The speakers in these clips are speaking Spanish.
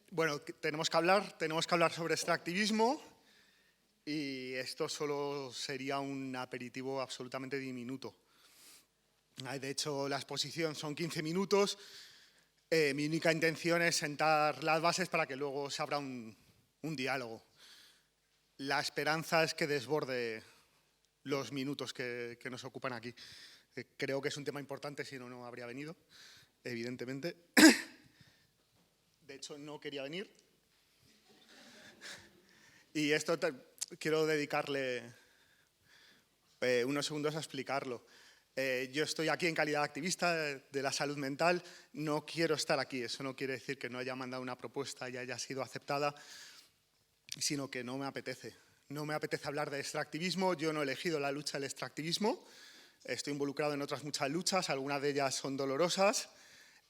Bueno, tenemos que hablar sobre extractivismo y esto solo sería un aperitivo absolutamente diminuto. De hecho, la exposición son 15 minutos. Mi única intención es sentar las bases para que luego se abra un diálogo. La esperanza es que desborde los minutos que nos ocupan aquí. Creo que es un tema importante, si no, no habría venido, evidentemente. De hecho, no quería venir. Y esto quiero dedicarle unos segundos a explicarlo. Yo estoy aquí en calidad de activista de la salud mental. No quiero estar aquí. Eso no quiere decir que no haya mandado una propuesta y haya sido aceptada, sino que no me apetece. No me apetece hablar de extractivismo. Yo no he elegido la lucha del extractivismo. Estoy involucrado en otras muchas luchas. Algunas de ellas son dolorosas,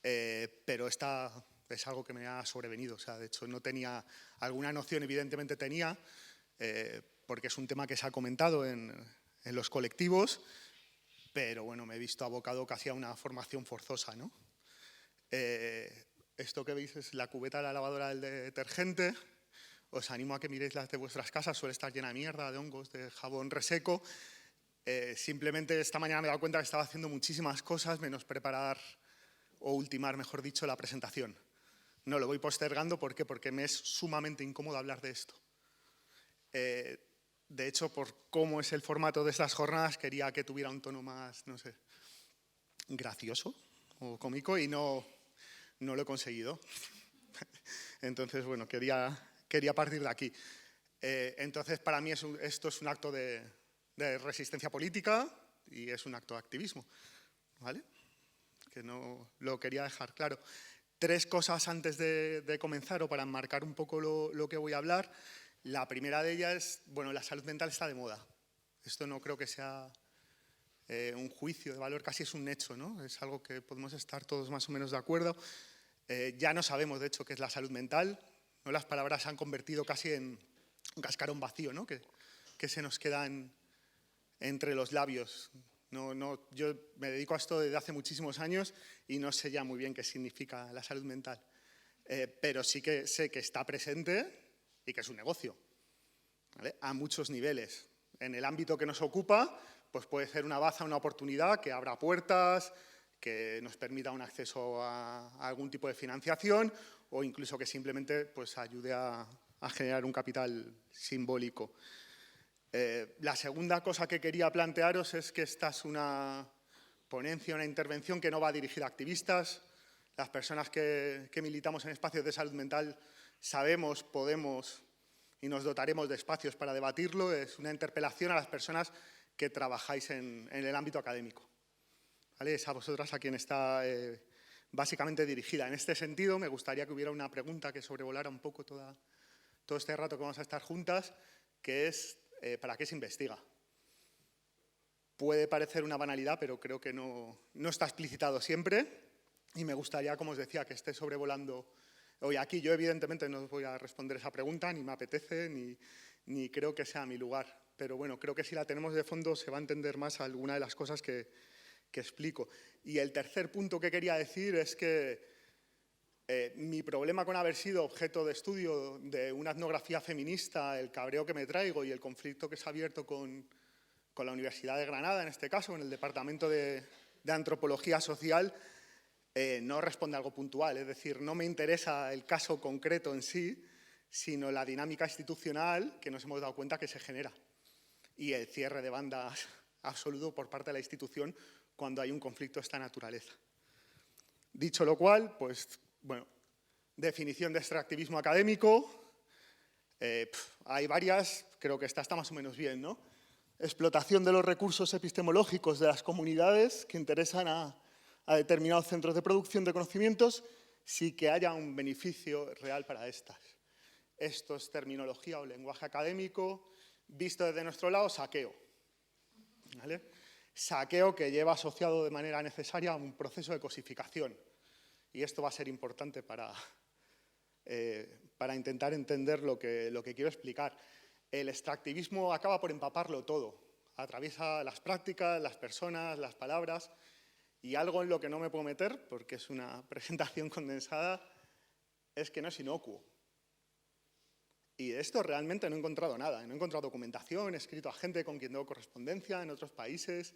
pero esta es algo que me ha sobrevenido. O sea, de hecho, no tenía alguna noción, evidentemente tenía, porque es un tema que se ha comentado en los colectivos, pero bueno, me he visto abocado casi a una formación forzosa, ¿no? Esto que veis es la cubeta de la lavadora del detergente. Os animo a que miréis las de vuestras casas, suele estar llena de mierda, de hongos, de jabón reseco. Simplemente esta mañana me he dado cuenta que estaba haciendo muchísimas cosas, menos preparar o ultimar, mejor dicho, la presentación. No, lo voy postergando, ¿por qué? Porque me es sumamente incómodo hablar de esto. De hecho, por cómo es el formato de estas jornadas, quería que tuviera un tono más, no sé, gracioso o cómico y no lo he conseguido. Entonces, bueno, quería partir de aquí. Entonces, para mí esto es un acto de resistencia política y es un acto de activismo, ¿vale? Que no lo quería dejar claro. 3 cosas antes de comenzar o para enmarcar un poco lo que voy a hablar. La primera de ellas es, bueno, la salud mental está de moda. Esto no creo que sea un juicio de valor, casi es un hecho, ¿no? Es algo que podemos estar todos más o menos de acuerdo. Ya no sabemos, de hecho, qué es la salud mental, ¿no? Las palabras se han convertido casi en un cascarón vacío, ¿no? Que se nos queda entre los labios. Yo me dedico a esto desde hace muchísimos años y no sé ya muy bien qué significa la salud mental. Pero sí que sé que está presente y que es un negocio, ¿vale? A muchos niveles. En el ámbito que nos ocupa, pues puede ser una baza, una oportunidad que abra puertas, que nos permita un acceso a algún tipo de financiación o incluso que simplemente pues, ayude a generar un capital simbólico. La segunda cosa que quería plantearos es que esta es una ponencia, una intervención que no va dirigida a activistas. Las personas que militamos en espacios de salud mental sabemos, podemos y nos dotaremos de espacios para debatirlo. Es una interpelación a las personas que trabajáis en el ámbito académico, ¿vale? Es a vosotras a quien está básicamente dirigida. En este sentido, me gustaría que hubiera una pregunta que sobrevolara un poco todo este rato que vamos a estar juntas, que es ¿para qué se investiga? Puede parecer una banalidad, pero creo que no está explicitado siempre y me gustaría, como os decía, que esté sobrevolando hoy aquí. Yo evidentemente no os voy a responder esa pregunta, ni me apetece, ni creo que sea mi lugar, pero bueno, creo que si la tenemos de fondo se va a entender más alguna de las cosas que explico. Y el tercer punto que quería decir es que mi problema con haber sido objeto de estudio de una etnografía feminista, el cabreo que me traigo y el conflicto que se ha abierto con la Universidad de Granada, en este caso, en el Departamento de Antropología Social, no responde a algo puntual. Es decir, no me interesa el caso concreto en sí, sino la dinámica institucional que nos hemos dado cuenta que se genera y el cierre de bandas absoluto por parte de la institución cuando hay un conflicto de esta naturaleza. Dicho lo cual, pues, bueno, definición de extractivismo académico. Hay varias, creo que esta está más o menos bien, ¿no? Explotación de los recursos epistemológicos de las comunidades que interesan a determinados centros de producción de conocimientos sin que haya un beneficio real para estas. Esto es terminología o lenguaje académico. Visto desde nuestro lado, saqueo, ¿vale? Saqueo que lleva asociado de manera necesaria a un proceso de cosificación. Y esto va a ser importante para intentar entender lo que quiero explicar. El extractivismo acaba por empaparlo todo. Atraviesa las prácticas, las personas, las palabras. Y algo en lo que no me puedo meter, porque es una presentación condensada, es que no es inocuo. Y de esto realmente no he encontrado nada. No he encontrado documentación, he escrito a gente con quien tengo correspondencia en otros países.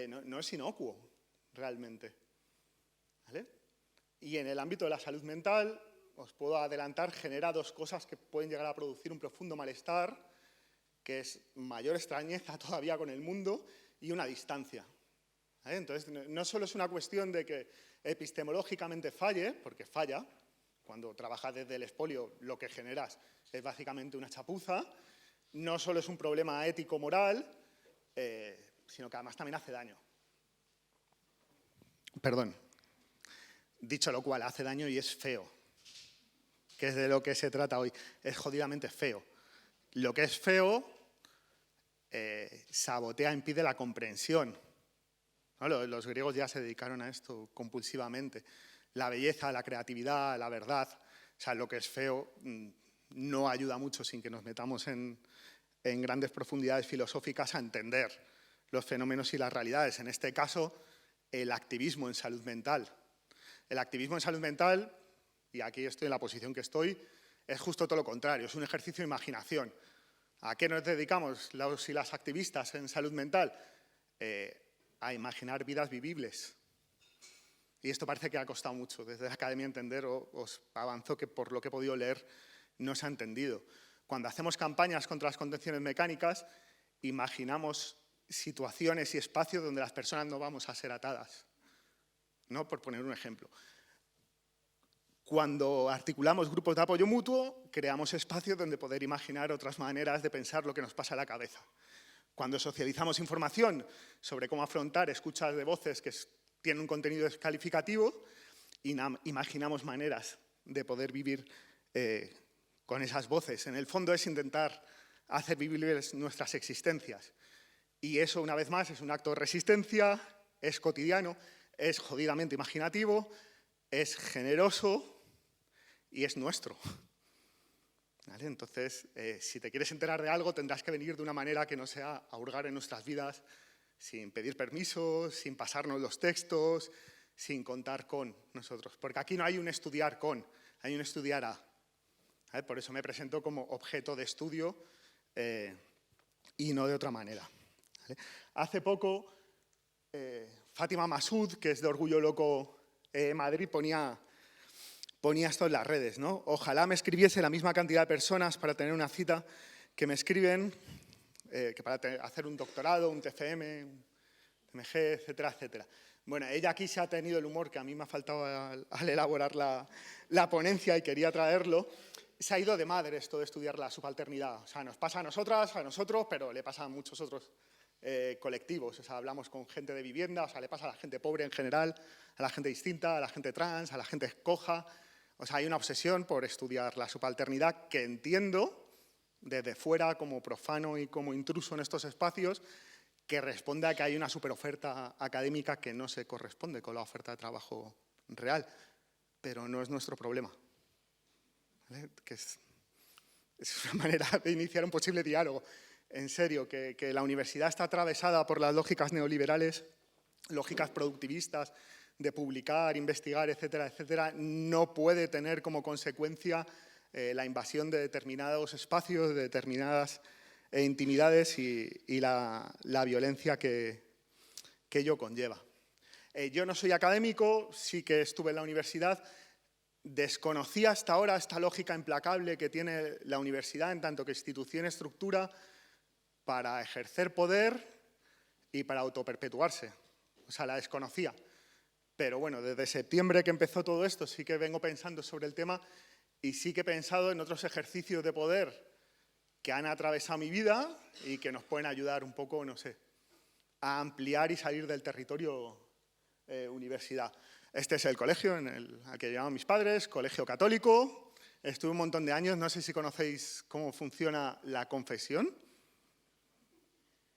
No es inocuo, realmente. ¿Vale? Y en el ámbito de la salud mental, os puedo adelantar, genera dos cosas que pueden llegar a producir un profundo malestar, que es mayor extrañeza todavía con el mundo y una distancia. ¿Vale? Entonces, no solo es una cuestión de que epistemológicamente falle, porque falla. Cuando trabajas desde el expolio, lo que generas es básicamente una chapuza. No solo es un problema ético-moral, sino que además también hace daño. Perdón. Dicho lo cual, hace daño y es feo. Que es de lo que se trata hoy. Es jodidamente feo. Lo que es feo sabotea, impide la comprensión. ¿No? Los griegos ya se dedicaron a esto compulsivamente. La belleza, la creatividad, la verdad, o sea, lo que es feo no ayuda mucho sin que nos metamos en grandes profundidades filosóficas a entender los fenómenos y las realidades. En este caso, el activismo en salud mental. El activismo en salud mental, y aquí estoy en la posición que estoy, es justo todo lo contrario, es un ejercicio de imaginación. ¿A qué nos dedicamos los y las activistas en salud mental? A imaginar vidas vivibles. Y esto parece que ha costado mucho. Desde la Academia Entender os avanzo que por lo que he podido leer no se ha entendido. Cuando hacemos campañas contra las contenciones mecánicas, imaginamos situaciones y espacios donde las personas no vamos a ser atadas. ¿No? Por poner un ejemplo. Cuando articulamos grupos de apoyo mutuo, creamos espacios donde poder imaginar otras maneras de pensar lo que nos pasa en la cabeza. Cuando socializamos información sobre cómo afrontar escuchas de voces que tienen un contenido descalificativo, imaginamos maneras de poder vivir con esas voces. En el fondo es intentar hacer vivibles nuestras existencias. Y eso, una vez más, es un acto de resistencia, es cotidiano, es jodidamente imaginativo, es generoso y es nuestro. ¿Vale? Entonces, si te quieres enterar de algo, tendrás que venir de una manera que no sea a hurgar en nuestras vidas, sin pedir permiso, sin pasarnos los textos, sin contar con nosotros. Porque aquí no hay un estudiar con, hay un estudiar a. ¿Vale? Por eso me presento como objeto de estudio y no de otra manera. ¿Vale? Hace poco, Fátima Masud, que es de Orgullo Loco Madrid, ponía esto en las redes, ¿no? Ojalá me escribiese la misma cantidad de personas para tener una cita que me escriben, que para hacer un doctorado, un TFM, un TMG, etcétera, etcétera. Bueno, ella aquí se ha tenido el humor que a mí me ha faltado al elaborar la ponencia y quería traerlo. Se ha ido de madre esto de estudiar la subalternidad. O sea, nos pasa a nosotras, a nosotros, pero le pasa a muchos otros colectivos. O sea, hablamos con gente de vivienda, o sea, le pasa a la gente pobre en general, a la gente distinta, a la gente trans, a la gente coja. O sea, hay una obsesión por estudiar la subalternidad que entiendo desde fuera como profano y como intruso en estos espacios, que responde a que hay una superoferta académica que no se corresponde con la oferta de trabajo real, pero no es nuestro problema. ¿Vale? Que es una manera de iniciar un posible diálogo. En serio, que la universidad está atravesada por las lógicas neoliberales, lógicas productivistas, de publicar, investigar, etcétera, etcétera, no puede tener como consecuencia la invasión de determinados espacios, de determinadas intimidades y la violencia que ello conlleva. Yo no soy académico, sí que estuve en la universidad, desconocía hasta ahora esta lógica implacable que tiene la universidad en tanto que institución y estructura para ejercer poder y para autoperpetuarse. O sea, la desconocía. Pero bueno, desde septiembre que empezó todo esto sí que vengo pensando sobre el tema y sí que he pensado en otros ejercicios de poder que han atravesado mi vida y que nos pueden ayudar un poco, no sé, a ampliar y salir del territorio universidad. Este es el colegio al que llevaban mis padres, colegio católico. Estuve un montón de años, no sé si conocéis cómo funciona la confesión.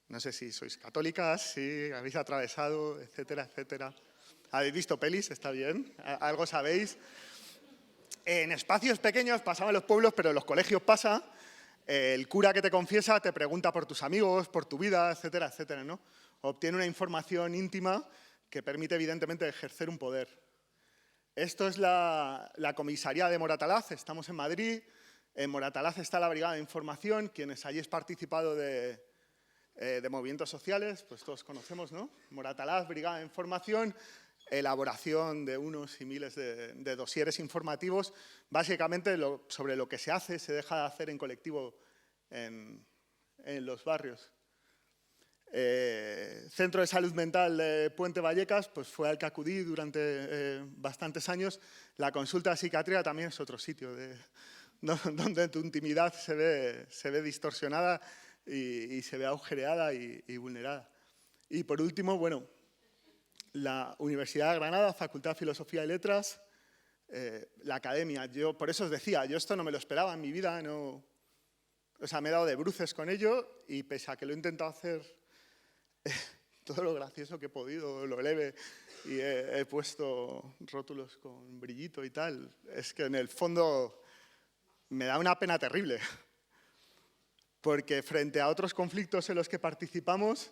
No sé si sois católicas, si habéis atravesado, etcétera, etcétera. ¿Habéis visto pelis? Está bien, algo sabéis. En espacios pequeños pasaban los pueblos, pero en los colegios pasa. El cura que te confiesa te pregunta por tus amigos, por tu vida, etcétera, etcétera, ¿no? Obtiene una información íntima que permite, evidentemente, ejercer un poder. Esto es la comisaría de Moratalaz, estamos en Madrid. En Moratalaz está la Brigada de Información, quienes hayáis participado de movimientos sociales, pues todos conocemos, ¿no? Moratalaz, Brigada de Información, elaboración de unos y miles de dosieres informativos, básicamente sobre lo que se hace, se deja de hacer en colectivo en los barrios. Centro de Salud Mental de Puente Vallecas, pues fue al que acudí durante bastantes años. La consulta de psiquiatría también es otro sitio donde tu intimidad se ve distorsionada y se ve agujereada y vulnerada. Y por último, bueno, la Universidad de Granada, Facultad de Filosofía y Letras, la academia. Yo por eso os decía, yo esto no me lo esperaba en mi vida, no, o sea, me he dado de bruces con ello y pese a que lo he intentado hacer todo lo gracioso que he podido, lo leve, y he puesto rótulos con brillito y tal, es que en el fondo me da una pena terrible, porque frente a otros conflictos en los que participamos,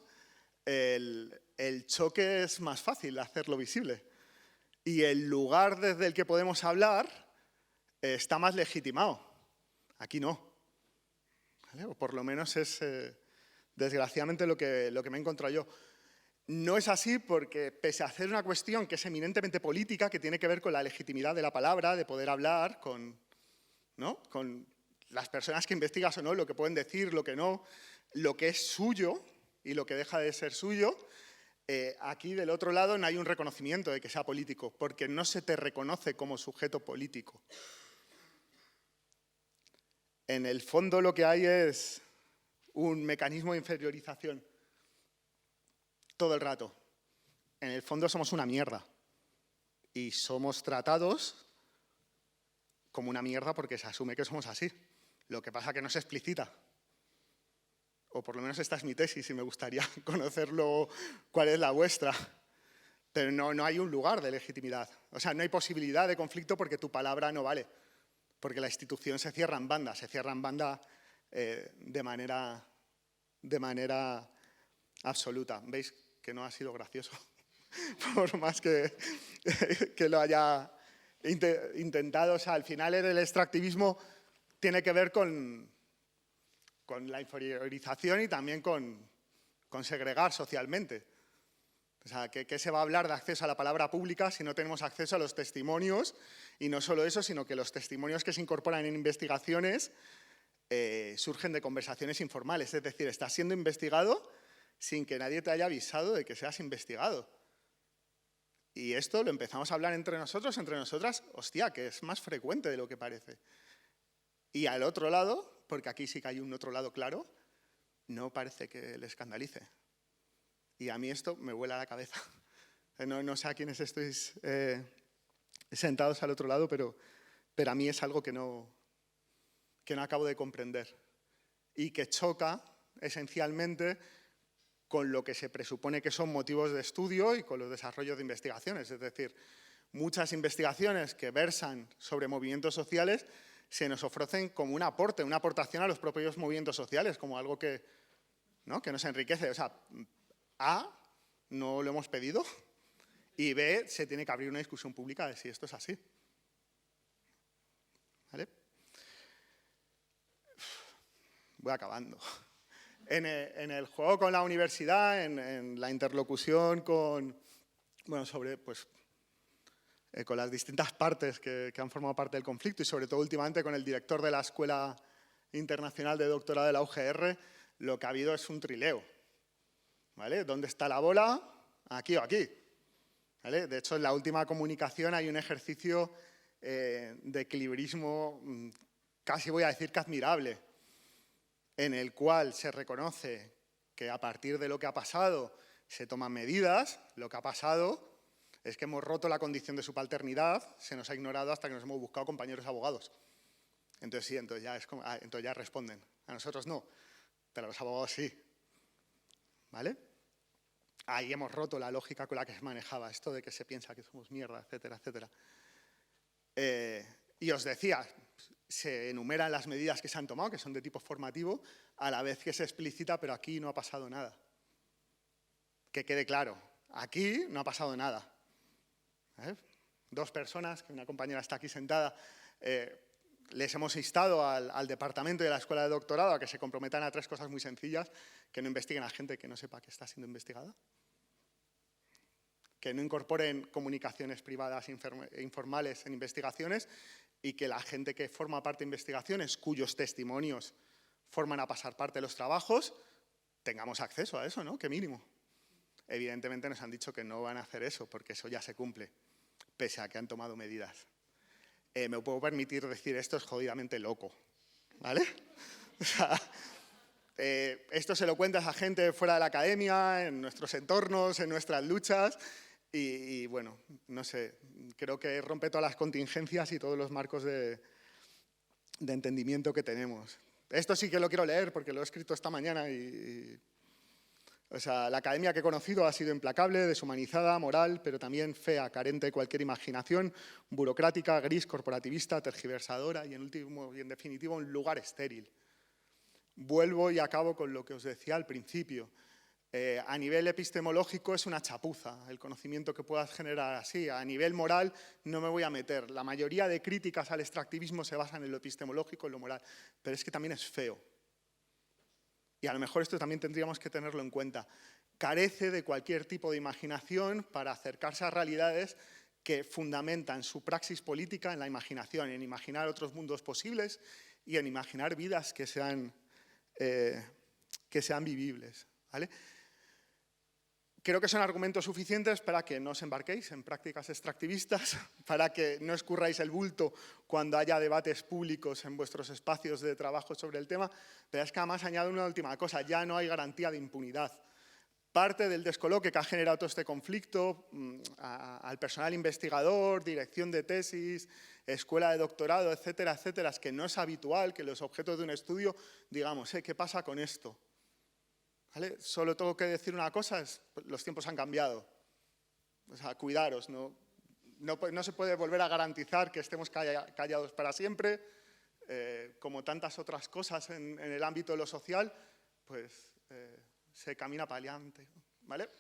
el choque es más fácil hacerlo visible y el lugar desde el que podemos hablar está más legitimado. Aquí no, ¿vale? O por lo menos es desgraciadamente lo que me he encontrado yo. No es así porque, pese a hacer una cuestión que es eminentemente política, que tiene que ver con la legitimidad de la palabra, de poder hablar, ¿no? Con las personas que investigas o no, lo que pueden decir, lo que no, lo que es suyo y lo que deja de ser suyo, aquí del otro lado no hay un reconocimiento de que sea político, porque no se te reconoce como sujeto político. En el fondo lo que hay es un mecanismo de inferiorización todo el rato. En el fondo somos una mierda y somos tratados como una mierda porque se asume que somos así. Lo que pasa es que no se explicita. O por lo menos esta es mi tesis y me gustaría conocerlo cuál es la vuestra. Pero no hay un lugar de legitimidad. O sea, no hay posibilidad de conflicto porque tu palabra no vale. Porque la institución se cierra en banda de manera absoluta. ¿Veis que no ha sido gracioso? Por más que lo haya intentado. O sea, al final el extractivismo tiene que ver con la inferiorización y también con segregar socialmente. O sea, ¿qué se va a hablar de acceso a la palabra pública si no tenemos acceso a los testimonios? Y no solo eso, sino que los testimonios que se incorporan en investigaciones surgen de conversaciones informales. Es decir, estás siendo investigado sin que nadie te haya avisado de que seas investigado. Y esto lo empezamos a hablar entre nosotros, entre nosotras, hostia, que es más frecuente de lo que parece. Y al otro lado, porque aquí sí que hay un otro lado claro, no parece que le escandalice. Y a mí esto me vuela la cabeza. No sé a quiénes estáis sentados al otro lado, pero a mí es algo que no acabo de comprender. Y que choca, esencialmente, con lo que se presupone que son motivos de estudio y con los desarrollos de investigaciones. Es decir, muchas investigaciones que versan sobre movimientos sociales se nos ofrecen como un aporte, una aportación a los propios movimientos sociales, como algo que nos enriquece. O sea, A, no lo hemos pedido, y B, se tiene que abrir una discusión pública de si esto es así. ¿Vale? Voy acabando. En el juego con la universidad, en la interlocución con las distintas partes que han formado parte del conflicto y sobre todo últimamente con el director de la Escuela Internacional de Doctorado de la UGR, lo que ha habido es un trileo. ¿Vale? ¿Dónde está la bola? Aquí o aquí. ¿Vale? De hecho, en la última comunicación hay un ejercicio de equilibrismo, casi voy a decir que admirable, en el cual se reconoce que a partir de lo que ha pasado se toman medidas. Lo que ha pasado es que hemos roto la condición de subalternidad, se nos ha ignorado hasta que nos hemos buscado compañeros abogados. Entonces sí, entonces ya responden. A nosotros no, pero a los abogados sí. ¿Vale? Ahí hemos roto la lógica con la que se manejaba esto de que se piensa que somos mierda, etcétera, etcétera. Y os decía, se enumeran las medidas que se han tomado, que son de tipo formativo, a la vez que se explicita, pero aquí no ha pasado nada. Que quede claro, aquí no ha pasado nada. 2 personas, que una compañera está aquí sentada, les hemos instado al departamento y a la escuela de doctorado a que se comprometan a 3 cosas muy sencillas: que no investiguen a gente que no sepa que está siendo investigada, que no incorporen comunicaciones privadas e informales en investigaciones, y que la gente que forma parte de investigaciones, cuyos testimonios forman a pasar parte de los trabajos, tengamos acceso a eso, ¿no? ¡Qué mínimo! Evidentemente nos han dicho que no van a hacer eso, porque eso ya se cumple, pese a que han tomado medidas. Me puedo permitir decir esto, es jodidamente loco, ¿vale? O sea, esto se lo cuentas a gente fuera de la academia, en nuestros entornos, en nuestras luchas, y bueno, no sé, creo que rompe todas las contingencias y todos los marcos de entendimiento que tenemos. Esto sí que lo quiero leer porque lo he escrito esta mañana o sea, la academia que he conocido ha sido implacable, deshumanizada, moral, pero también fea, carente de cualquier imaginación, burocrática, gris, corporativista, tergiversadora y en definitiva un lugar estéril. Vuelvo y acabo con lo que os decía al principio. A nivel epistemológico es una chapuza el conocimiento que puedas generar así. A nivel moral no me voy a meter. La mayoría de críticas al extractivismo se basan en lo epistemológico y lo moral, pero es que también es feo. Y a lo mejor esto también tendríamos que tenerlo en cuenta. Carece de cualquier tipo de imaginación para acercarse a realidades que fundamentan su praxis política en la imaginación, en imaginar otros mundos posibles y en imaginar vidas que sean vivibles, ¿vale? Creo que son argumentos suficientes para que no os embarquéis en prácticas extractivistas, para que no escurráis el bulto cuando haya debates públicos en vuestros espacios de trabajo sobre el tema, pero es que además añado una última cosa: ya no hay garantía de impunidad. Parte del descoloque que ha generado todo este conflicto al personal investigador, dirección de tesis, escuela de doctorado, etcétera, etcétera, es que no es habitual que los objetos de un estudio digamos, ¿qué pasa con esto? ¿Vale? Solo tengo que decir una cosa, los tiempos han cambiado. O sea, cuidaros, no se puede volver a garantizar que estemos callados para siempre. Como tantas otras cosas en el ámbito de lo social, pues se camina para adelante, ¿vale?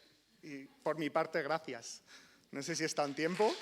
Y por mi parte, gracias. No sé si está en tiempo.